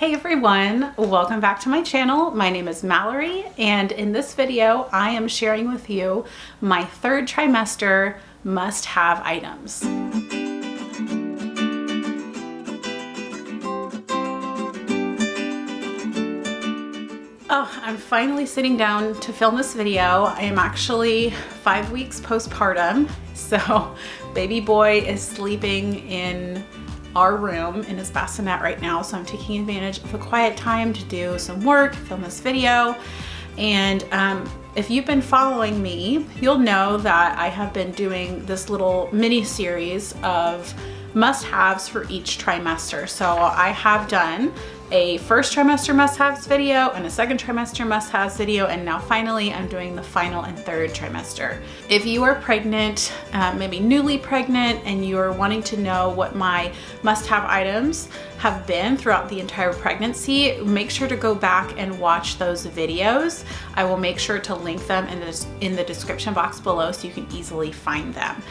Hey everyone, welcome back to my channel. My name is Mallory, and in this video I am sharing with you my third trimester must-have items. Oh, I'm finally sitting down to film this video. I am actually 5 weeks postpartum, so baby boy is sleeping in our room in his bassinet right now, so I'm taking advantage of a quiet time to do some work, film this video. And if you've been following me, you'll know that I have been doing this little mini series of must-haves for each trimester. So I have done a first trimester must-haves video and a second trimester must-haves video, and now finally I'm doing the final and third trimester. If you are pregnant, maybe newly pregnant, and you're wanting to know what my must-have items have been throughout the entire pregnancy, make sure to go back and watch those videos. I will make sure to link them in the description box below so you can easily find them.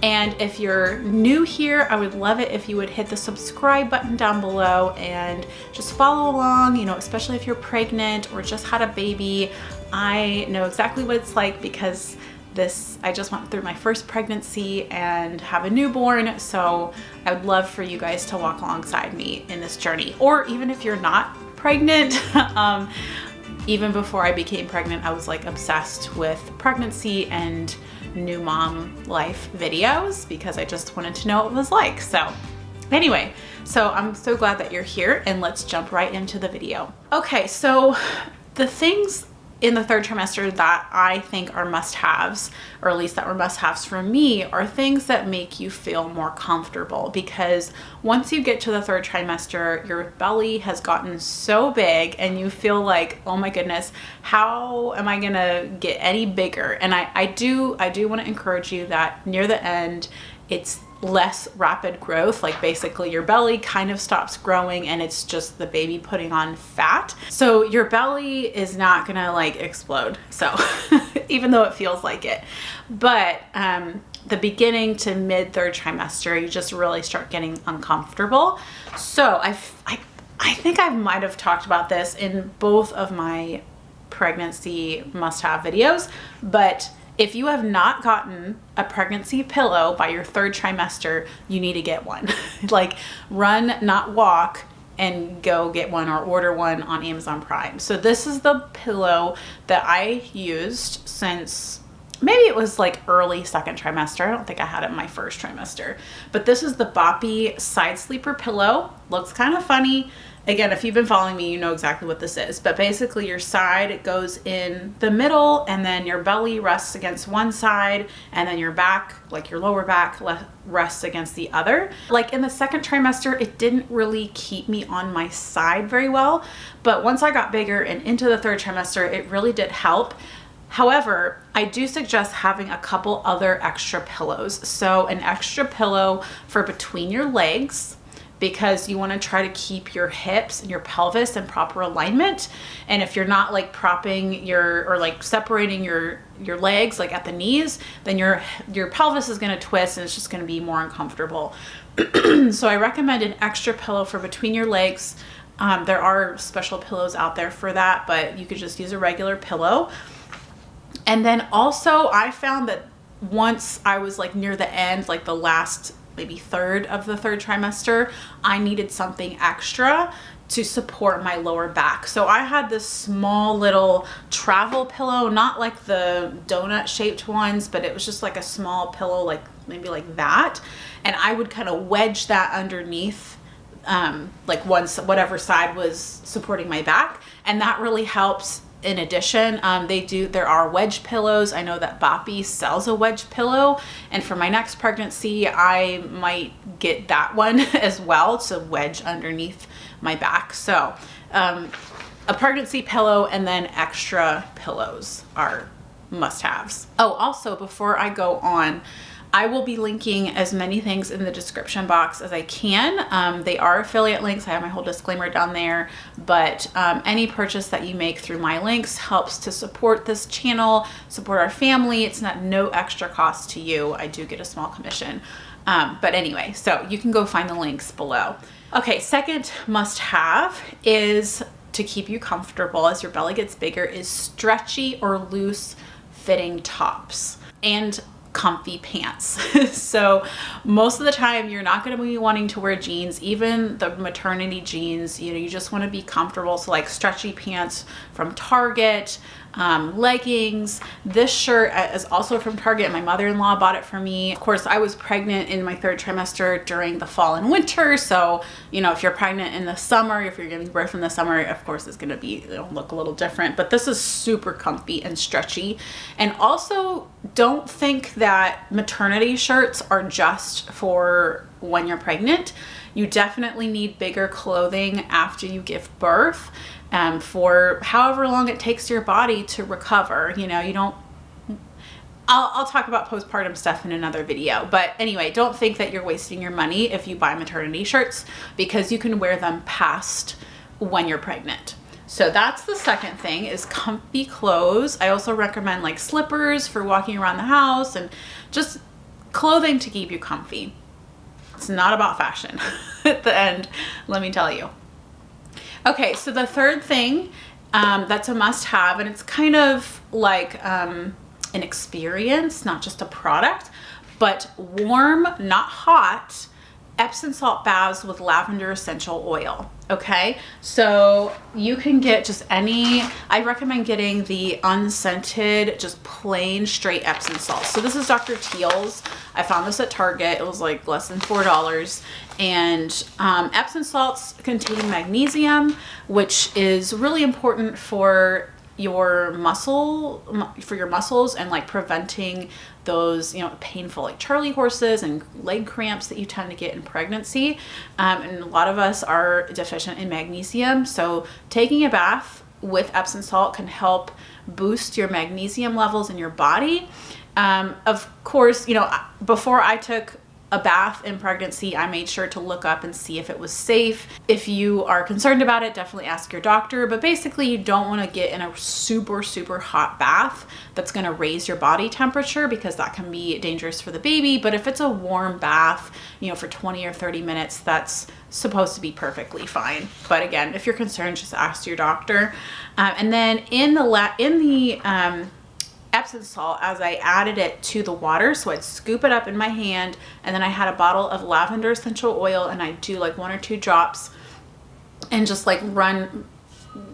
And if you're new here, I would love it if you would hit the subscribe button down below and just follow along, you know, especially if you're pregnant or just had a baby. I know exactly what it's like because I just went through my first pregnancy and have a newborn. So I would love for you guys to walk alongside me in this journey. Or even if you're not pregnant, even before I became pregnant, I was like obsessed with pregnancy and new mom life videos because I just wanted to know what it was like. So anyway, so I'm so glad that you're here, and let's jump right into the video. Okay, so the things in the third trimester that I think are must-haves, or at least that were must-haves for me, are things that make you feel more comfortable, because once you get to the third trimester, your belly has gotten so big and you feel like, oh my goodness, how am I gonna get any bigger? And I do want to encourage you that near the end, it's less rapid growth. Like basically your belly kind of stops growing and it's just the baby putting on fat. So your belly is not gonna like explode. So even though it feels like it, but the beginning to mid third trimester, you just really start getting uncomfortable. So I think I might have talked about this in both of my pregnancy must-have videos, but if you have not gotten a pregnancy pillow by your third trimester, you need to get one. Like run, not walk, and go get one or order one on Amazon Prime. So this is the pillow that I used since maybe it was like early second trimester. I don't think I had it in my first trimester, but this is the Boppy side sleeper pillow. Looks kind of funny. Again, if you've been following me, you know exactly what this is, but basically your side, it goes in the middle, and then your belly rests against one side, and then your back, like your lower back, rests against the other. Like in the second trimester, it didn't really keep me on my side very well, but once I got bigger and into the third trimester, it really did help. However, I do suggest having a couple other extra pillows. So an extra pillow for between your legs, because you want to try to keep your hips and your pelvis in proper alignment. And if you're not like propping or like separating your legs like at the knees, then your pelvis is going to twist and it's just going to be more uncomfortable. So I recommend an extra pillow for between your legs. There are special pillows out there for that, but you could just use a regular pillow. And then also I found that once I was like near the end, like the last maybe third of the third trimester, I needed something extra to support my lower back. So I had this small little travel pillow, not like the donut shaped ones, but it was just like a small pillow, like maybe like that. And I would kind of wedge that underneath like whatever side was supporting my back. And that really helps. In addition, there are wedge pillows. I know that Boppy sells a wedge pillow, and for my next pregnancy, I might get that one as well to wedge underneath my back. So a pregnancy pillow and then extra pillows are must-haves. Oh, also before I go on, I will be linking as many things in the description box as I can. They are affiliate links. I have my whole disclaimer down there, but any purchase that you make through my links helps to support this channel, support our family. It's no extra cost to you. I do get a small commission. But anyway, so you can go find the links below. Okay, second must have is to keep you comfortable as your belly gets bigger is stretchy or loose fitting tops and comfy pants. So most of the time you're not going to be wanting to wear jeans, even the maternity jeans, you know, you just want to be comfortable. So like stretchy pants from Target, leggings. This shirt is also from Target. My mother-in-law bought it for me. Of course, I was pregnant in my 3rd trimester during the fall and winter. So, you know, if you're pregnant in the summer, if you're giving birth in the summer, of course it's going to be, it'll look a little different, but this is super comfy and stretchy. And also don't think that maternity shirts are just for when you're pregnant. You definitely need bigger clothing after you give birth. For however long it takes your body to recover. You know, you don't, I'll talk about postpartum stuff in another video, but anyway, don't think that you're wasting your money if you buy maternity shirts, because you can wear them past when you're pregnant. So that's the second thing, is comfy clothes. I also recommend like slippers for walking around the house and just clothing to keep you comfy. It's not about fashion at the end, let me tell you. Okay, so the third thing that's a must-have, and it's kind of like an experience, not just a product, but warm, not hot, Epsom salt baths with lavender essential oil. Okay, so you can get just any, I recommend getting the unscented, just plain straight Epsom salt. So this is Dr. Teal's. I found this at Target. It was like less than $4. And Epsom salts contain magnesium, which is really important for your muscles and like preventing those, you know, painful like Charlie horses and leg cramps that you tend to get in pregnancy. And a lot of us are deficient in magnesium. So taking a bath with Epsom salt can help boost your magnesium levels in your body. Of course, you know, before I took a bath in pregnancy, I made sure to look up and see if it was safe. If you are concerned about it, definitely ask your doctor. But basically, you don't want to get in a super, super hot bath that's going to raise your body temperature, because that can be dangerous for the baby. But if it's a warm bath, you know, for 20 or 30 minutes, that's supposed to be perfectly fine. But again, if you're concerned, just ask your doctor. And then in the Epsom salt, as I added it to the water, so I'd scoop it up in my hand, and then I had a bottle of lavender essential oil, and I'd do like 1 or 2 drops and just like run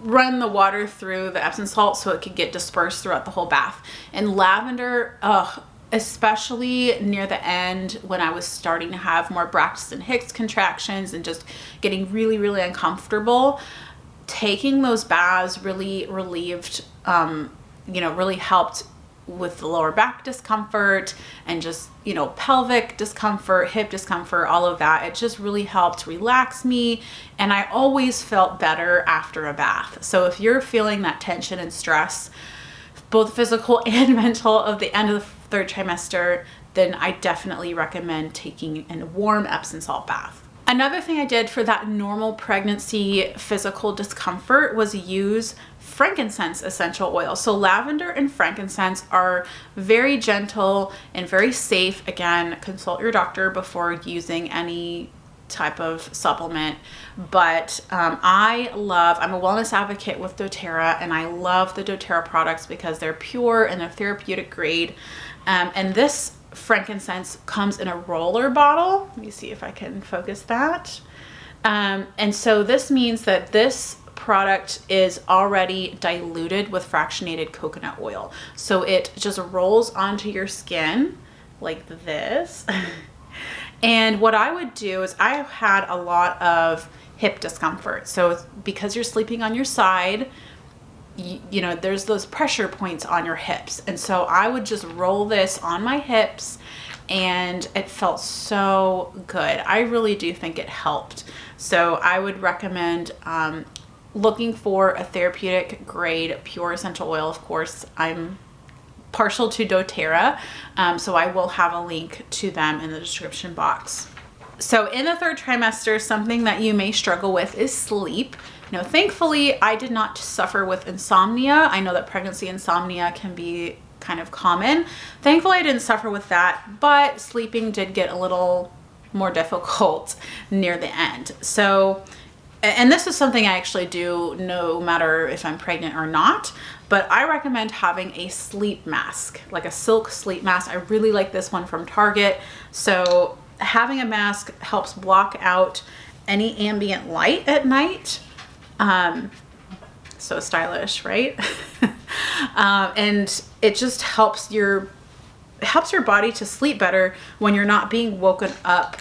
the water through the Epsom salt so it could get dispersed throughout the whole bath. And lavender, especially near the end when I was starting to have more Braxton Hicks contractions and just getting really, really uncomfortable, taking those baths really relieved, you know, really helped with the lower back discomfort and just, you know, pelvic discomfort, hip discomfort, all of that. It just really helped relax me, and I always felt better after a bath. So if you're feeling that tension and stress, both physical and mental, at the end of the 3rd trimester, then I definitely recommend taking a warm Epsom salt bath. Another thing I did for that normal pregnancy physical discomfort was use frankincense essential oil. So lavender and frankincense are very gentle and very safe. Again, consult your doctor before using any type of supplement. But I'm a wellness advocate with doTERRA, and I love the doTERRA products because they're pure and they're therapeutic grade. And this frankincense comes in a roller bottle. Let me see if I can focus that. And so this means that this product is already diluted with fractionated coconut oil. So it just rolls onto your skin like this. And what I would do is, I have had a lot of hip discomfort. So because you're sleeping on your side, you know, there's those pressure points on your hips. And so I would just roll this on my hips, and it felt so good. I really do think it helped. So I would recommend looking for a therapeutic grade pure essential oil. Of course, I'm partial to doTERRA, so I will have a link to them in the description box. So in the 3rd trimester, something that you may struggle with is sleep. Now, thankfully, I did not suffer with insomnia. I know that pregnancy insomnia can be kind of common. Thankfully, I didn't suffer with that, but sleeping did get a little more difficult near the end. So, and this is something I actually do no matter if I'm pregnant or not, but I recommend having a sleep mask, like a silk sleep mask. I really like this one from Target. So having a mask helps block out any ambient light at night. So stylish, right? And it just helps your body to sleep better when you're not being woken up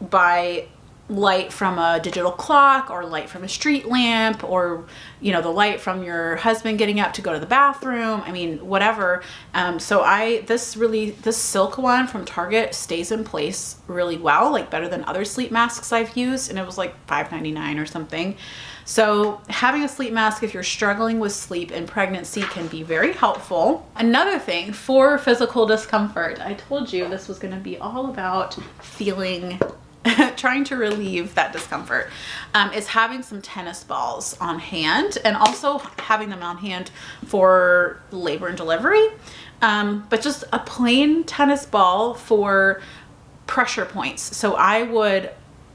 by light from a digital clock or light from a street lamp, or the light from your husband getting up to go to the bathroom. I mean, whatever. So this silk one from Target stays in place really well, like better than other sleep masks I've used, and it was like $5.99 or something. So having a sleep mask if you're struggling with sleep in pregnancy can be very helpful. Another thing for physical discomfort, I told you this was going to be all about trying to relieve that discomfort, is having some tennis balls on hand, and also having them on hand for labor and delivery. But just a plain tennis ball for pressure points. So I would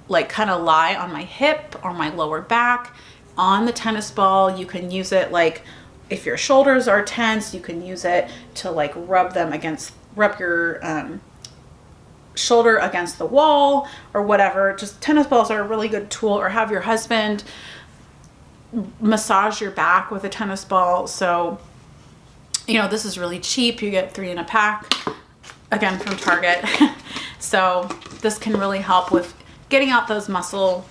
like kind of lie on my hip or my lower back on the tennis ball. You can use it like if your shoulders are tense, you can use it to like rub your shoulder against the wall or whatever. Just tennis balls are a really good tool, or have your husband massage your back with a tennis ball. So, this is really cheap. You get 3 in a pack, again from Target. So this can really help with getting out those muscle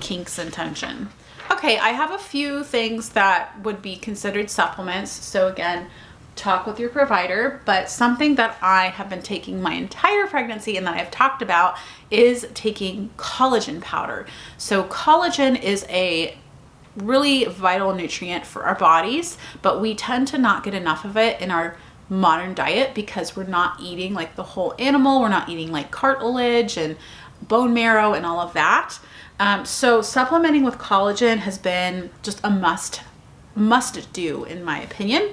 kinks and tension. Okay, I have a few things that would be considered supplements. So again, talk with your provider, but something that I have been taking my entire pregnancy and that I've talked about is taking collagen powder. So collagen is a really vital nutrient for our bodies, but we tend to not get enough of it in our modern diet because we're not eating like the whole animal. We're not eating like cartilage and bone marrow and all of that. So supplementing with collagen has been just a must do in my opinion.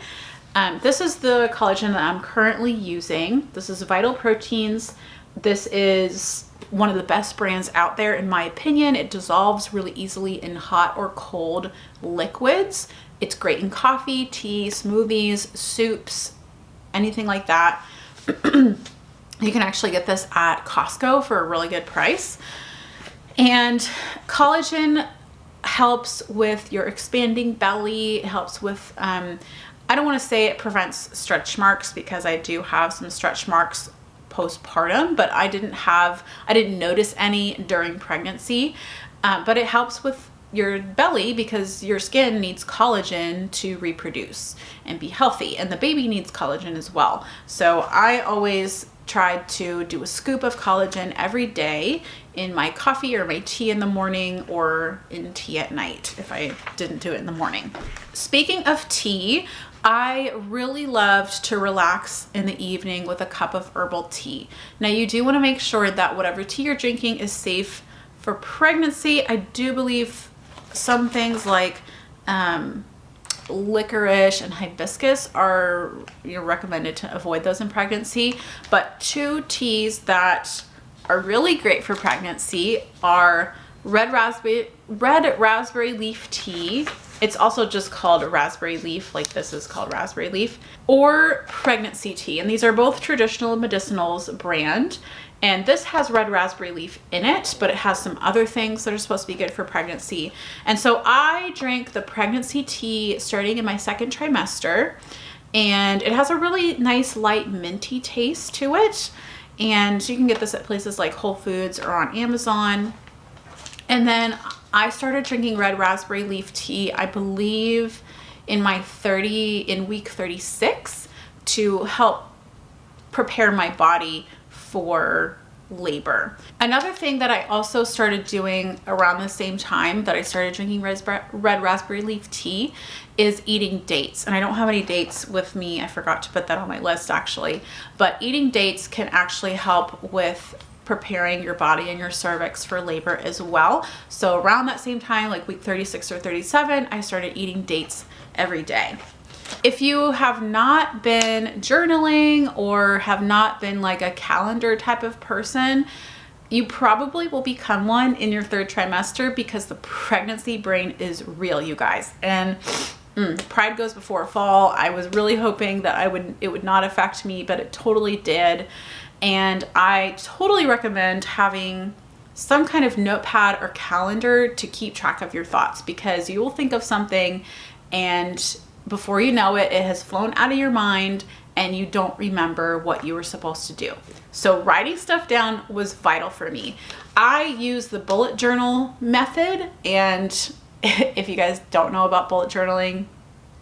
This is the collagen that I'm currently using. This is Vital Proteins. This is one of the best brands out there in my opinion. It dissolves really easily in hot or cold liquids. It's great in coffee, tea, smoothies, soups, anything like that. You can actually get this at Costco for a really good price. And collagen helps with your expanding belly. It helps with, I don't want to say it prevents stretch marks because I do have some stretch marks postpartum, but I didn't notice any during pregnancy. But it helps with your belly because your skin needs collagen to reproduce and be healthy, and the baby needs collagen as well. So I always tried to do a scoop of collagen every day in my coffee or my tea in the morning, or in tea at night if I didn't do it in the morning. Speaking of tea, I really loved to relax in the evening with a cup of herbal tea. Now you do want to make sure that whatever tea you're drinking is safe for pregnancy. I do believe some things like licorice and hibiscus are recommended to avoid those in pregnancy, but 2 teas that are really great for pregnancy are red raspberry leaf tea. It's also just called raspberry leaf, like this is called raspberry leaf, or pregnancy tea. And these are both Traditional Medicinals brand. And this has red raspberry leaf in it, but it has some other things that are supposed to be good for pregnancy. And so I drank the pregnancy tea starting in my 2nd trimester, and it has a really nice light minty taste to it. And you can get this at places like Whole Foods or on Amazon. And then I started drinking red raspberry leaf tea, I believe in week 36, to help prepare my body for labor. Another thing that I also started doing around the same time that I started drinking red raspberry leaf tea is eating dates. And I don't have any dates with me. I forgot to put that on my list actually. But eating dates can actually help with preparing your body and your cervix for labor as well. So around that same time, like week 36 or 37, I started eating dates every day. If you have not been journaling or have not been like a calendar type of person, You probably will become one in your 3rd trimester because the pregnancy brain is real, you guys. And pride goes before fall. I was really hoping that it would not affect me, but it totally did. And I totally recommend having some kind of notepad or calendar to keep track of your thoughts, because you will think of something and before you know it, it has flown out of your mind and you don't remember what you were supposed to do. So writing stuff down was vital for me. I use the bullet journal method, and if you guys don't know about bullet journaling,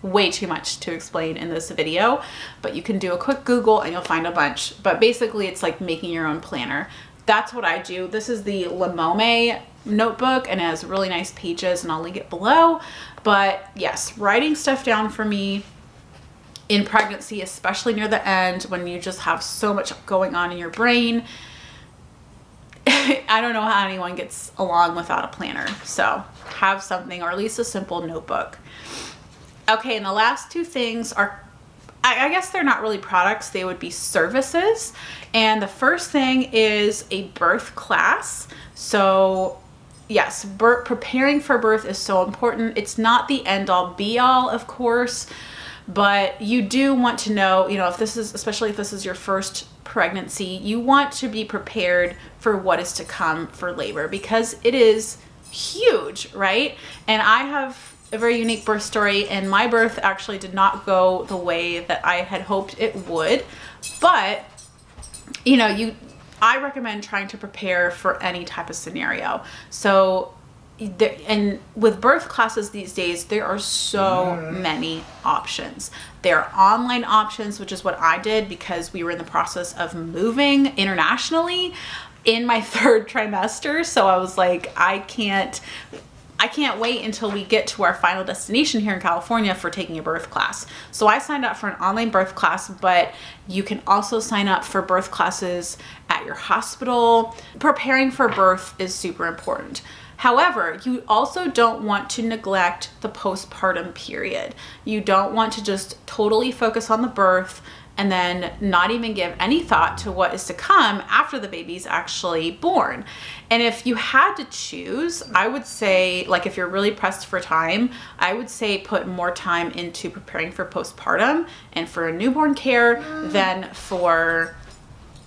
way too much to explain in this video, but you can do a quick Google and you'll find a bunch. But basically it's like making your own planner. That's what I do. This is the Lemome notebook and it has really nice pages, and I'll link it below. But yes, writing stuff down for me in pregnancy, especially near the end when you just have so much going on in your brain. I don't know how anyone gets along without a planner. So have something, or at least a simple notebook. Okay, and the last 2 things are, I guess they're not really products, they would be services. And the first thing is a birth class. So yes, preparing for birth is so important. It's not the end all be all, of course, but you do want to know, if this is, especially if this is your first pregnancy, you want to be prepared for what is to come for labor, because it is huge, right? And I have a very unique birth story, and my birth actually did not go the way that I had hoped it would, but I recommend trying to prepare for any type of scenario. So and with birth classes these days, there are so many options. There are online options, which is what I did because we were in the process of moving internationally in my 3rd trimester. So I was like, I can't wait until we get to our final destination here in California for taking a birth class. So I signed up for an online birth class, but you can also sign up for birth classes at your hospital. Preparing for birth is super important. However, you also don't want to neglect the postpartum period. You don't want to just totally focus on the birth and then not even give any thought to what is to come after the baby's actually born. And if you had to choose, I would say, like, if you're really pressed for time, I would say put more time into preparing for postpartum and for newborn care than for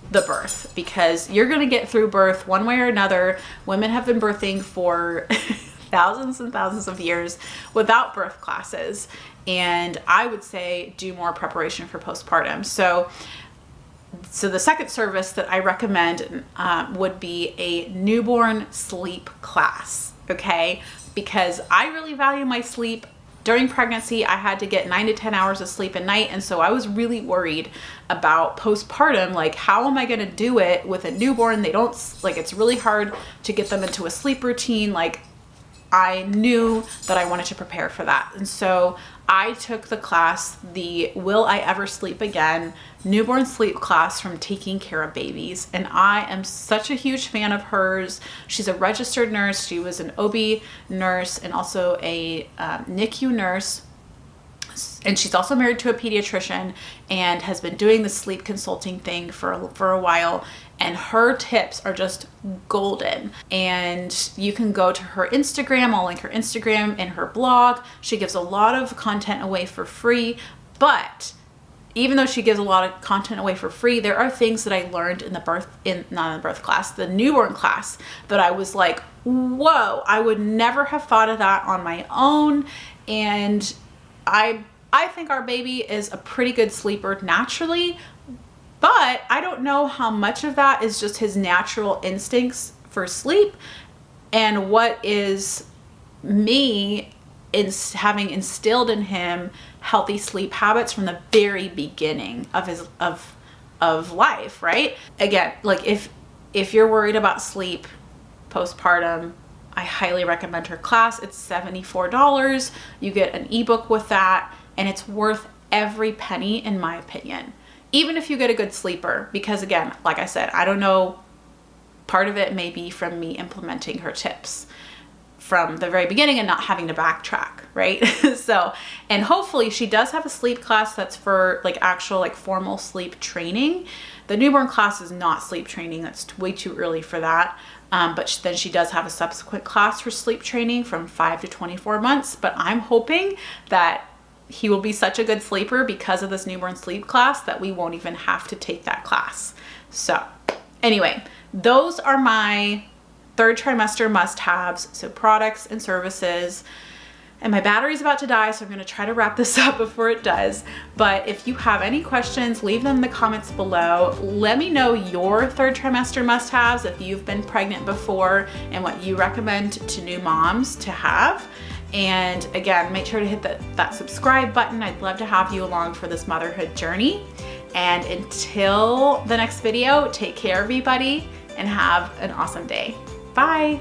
the birth, because you're going to get through birth one way or another. Women have been birthing for thousands and thousands of years without birth classes. And I would say do more preparation for postpartum. So the second service that I recommend would be a newborn sleep class, okay? Because I really value my sleep. During pregnancy, I had to get 9 to 10 hours of sleep a night. And so I was really worried about postpartum. Like, how am I going to do it with a newborn? They don't, like, it's really hard to get them into a sleep routine. Like, I knew that I wanted to prepare for that. And so I took the class, the Will I Ever Sleep Again newborn sleep class from Taking Care of Babies. And I am such a huge fan of hers. She's a registered nurse. She was an OB nurse and also a NICU nurse. And she's also married to a pediatrician and has been doing the sleep consulting thing for a while. And her tips are just golden. And you can go to her Instagram. I'll link her Instagram and her blog. She gives a lot of content away for free. But even though she gives a lot of content away for free, there are things that I learned in the newborn class, that I was like, whoa, I would never have thought of that on my own. And I think our baby is a pretty good sleeper naturally, but I don't know how much of that is just his natural instincts for sleep and what is me having instilled in him healthy sleep habits from the very beginning of his of life, right? Again, like if you're worried about sleep postpartum, I highly recommend her class. It's $74. You get an ebook with that, and it's worth every penny in my opinion. Even if you get a good sleeper, because again, like I said, I don't know, part of it may be from me implementing her tips from the very beginning and not having to backtrack, right? So, and hopefully she does have a sleep class that's for like actual like formal sleep training, The newborn class is not sleep training. That's way too early for that. But then she does have a subsequent class for sleep training from 5 to 24 months. But I'm hoping that he will be such a good sleeper because of this newborn sleep class that we won't even have to take that class. So anyway, those are my third trimester must-haves. So products and services. And my battery's about to die, so I'm gonna try to wrap this up before it does. But if you have any questions, leave them in the comments below. Let me know your third trimester must-haves if you've been pregnant before and what you recommend to new moms to have. And again, make sure to hit that subscribe button. I'd love to have you along for this motherhood journey. And until the next video, take care everybody and have an awesome day. Bye.